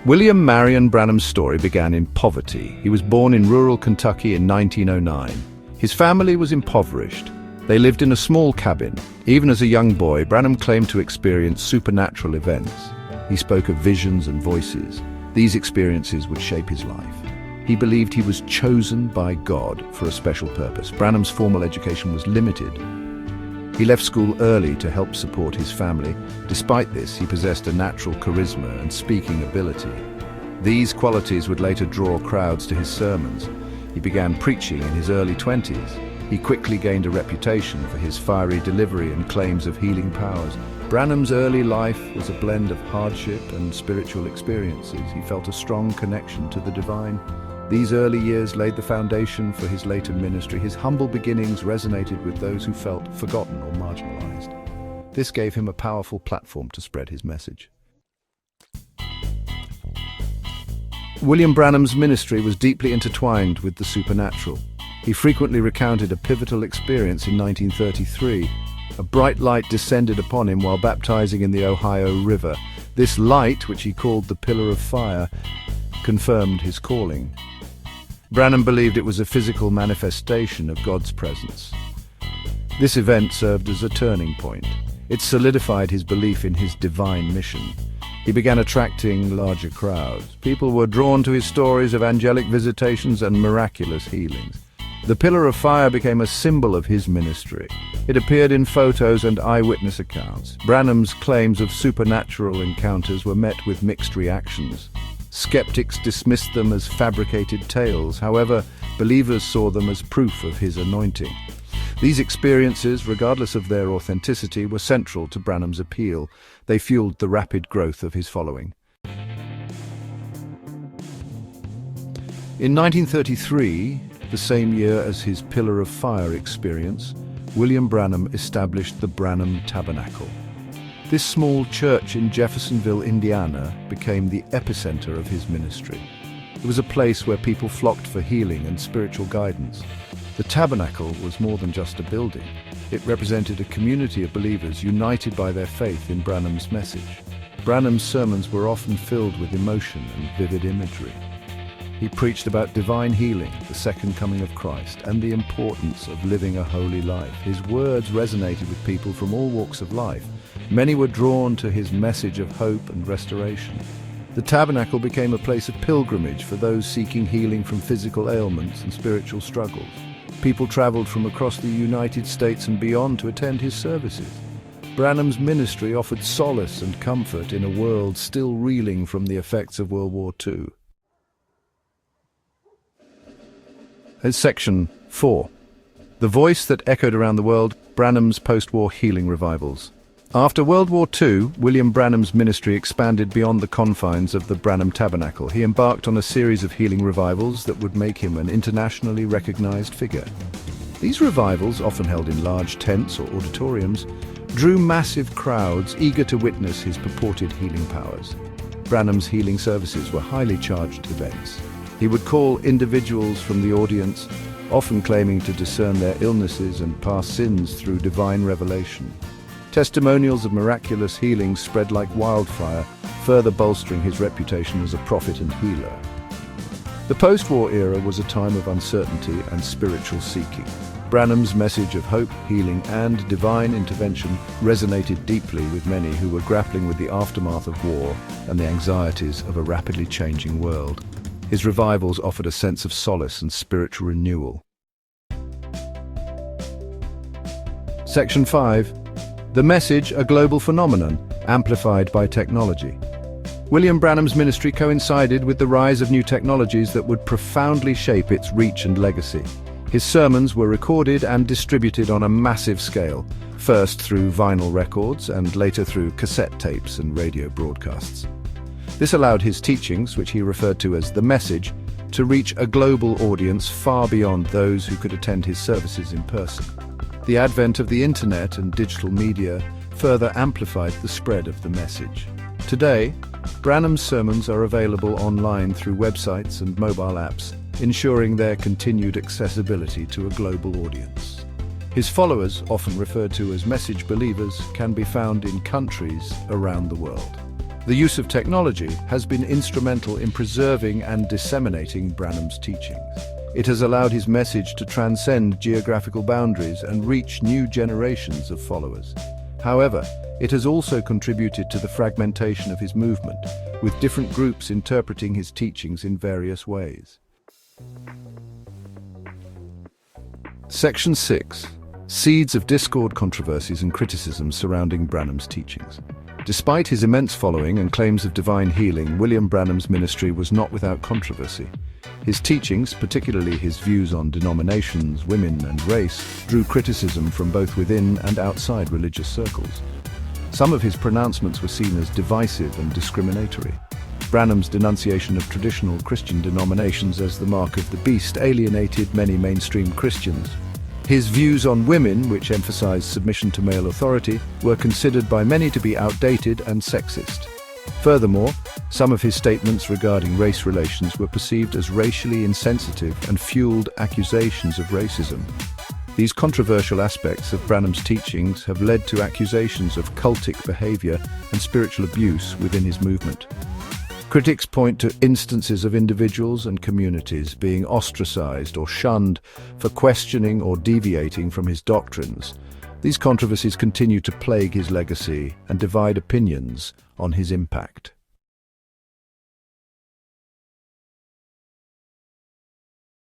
William Marrion Branham's story began in poverty. He was born in rural Kentucky in 1909. His family was impoverished. They lived in a small cabin. Even as a young boy, Branham claimed to experience supernatural events. He spoke of visions and voices. These experiences would shape his life. He believed he was chosen by God for a special purpose. Branham's formal education was limited. He left school early to help support his family. Despite this, he possessed a natural charisma and speaking ability. These qualities would later draw crowds to his sermons. He began preaching in his early 20s. He quickly gained a reputation for his fiery delivery and claims of healing powers. Branham's early life was a blend of hardship and spiritual experiences. He felt a strong connection to the divine. These early years laid the foundation for his later ministry. His humble beginnings resonated with those who felt forgotten or marginalized. This gave him a powerful platform to spread his message. William Branham's ministry was deeply intertwined with the supernatural. He frequently recounted a pivotal experience in 1933. A bright light descended upon him while baptizing in the Ohio River. This light, which he called the pillar of fire, confirmed his calling. Branham believed it was a physical manifestation of God's presence. This event served as a turning point. It solidified his belief in his divine mission. He began attracting larger crowds. People were drawn to his stories of angelic visitations and miraculous healings. The pillar of fire became a symbol of his ministry. It appeared in photos and eyewitness accounts. Branham's claims of supernatural encounters were met with mixed reactions. Skeptics dismissed them as fabricated tales. However, believers saw them as proof of his anointing. These experiences, regardless of their authenticity, were central to Branham's appeal. They fueled the rapid growth of his following. In 1933, the same year as his Pillar of Fire experience, William Branham established the Branham Tabernacle. This small church in Jeffersonville, Indiana, became the epicenter of his ministry. It was a place where people flocked for healing and spiritual guidance. The tabernacle was more than just a building. It represented a community of believers united by their faith in Branham's message. Branham's sermons were often filled with emotion and vivid imagery. He preached about divine healing, the second coming of Christ, and the importance of living a holy life. His words resonated with people from all walks of life. Many were drawn to his message of hope and restoration. The tabernacle became a place of pilgrimage for those seeking healing from physical ailments and spiritual struggles. People traveled from across the United States and beyond to attend his services. Branham's ministry offered solace and comfort in a world still reeling from the effects of World War II. Section 4. The voice that echoed around the world, Branham's post-war healing revivals. After World War II, William Branham's ministry expanded beyond the confines of the Branham Tabernacle. He embarked on a series of healing revivals that would make him an internationally recognized figure. These revivals, often held in large tents or auditoriums, drew massive crowds eager to witness his purported healing powers. Branham's healing services were highly charged events. He would call individuals from the audience, often claiming to discern their illnesses and past sins through divine revelation. Testimonials of miraculous healings spread like wildfire, further bolstering his reputation as a prophet and healer. The post-war era was a time of uncertainty and spiritual seeking. Branham's message of hope, healing, and divine intervention resonated deeply with many who were grappling with the aftermath of war and the anxieties of a rapidly changing world. His revivals offered a sense of solace and spiritual renewal. Section 5. The message, a global phenomenon, amplified by technology. William Branham's ministry coincided with the rise of new technologies that would profoundly shape its reach and legacy. His sermons were recorded and distributed on a massive scale, first through vinyl records and later through cassette tapes and radio broadcasts. This allowed his teachings, which he referred to as the message, to reach a global audience far beyond those who could attend his services in person. The advent of the internet and digital media further amplified the spread of the message. Today, Branham's sermons are available online through websites and mobile apps, ensuring their continued accessibility to a global audience. His followers, often referred to as message believers, can be found in countries around the world. The use of technology has been instrumental in preserving and disseminating Branham's teachings. It has allowed his message to transcend geographical boundaries and reach new generations of followers. However, it has also contributed to the fragmentation of his movement, with different groups interpreting his teachings in various ways. Section 6. Seeds of discord, controversies and criticisms surrounding Branham's teachings. Despite his immense following and claims of divine healing, William Branham's ministry was not without controversy. His teachings, particularly his views on denominations, women and race, drew criticism from both within and outside religious circles. Some of his pronouncements were seen as divisive and discriminatory. Branham's denunciation of traditional Christian denominations as the mark of the beast alienated many mainstream Christians. His views on women, which emphasized submission to male authority, were considered by many to be outdated and sexist. Furthermore, some of his statements regarding race relations were perceived as racially insensitive and fueled accusations of racism. These controversial aspects of Branham's teachings have led to accusations of cultic behavior and spiritual abuse within his movement. Critics point to instances of individuals and communities being ostracized or shunned for questioning or deviating from his doctrines. These controversies continue to plague his legacy and divide opinions on his impact.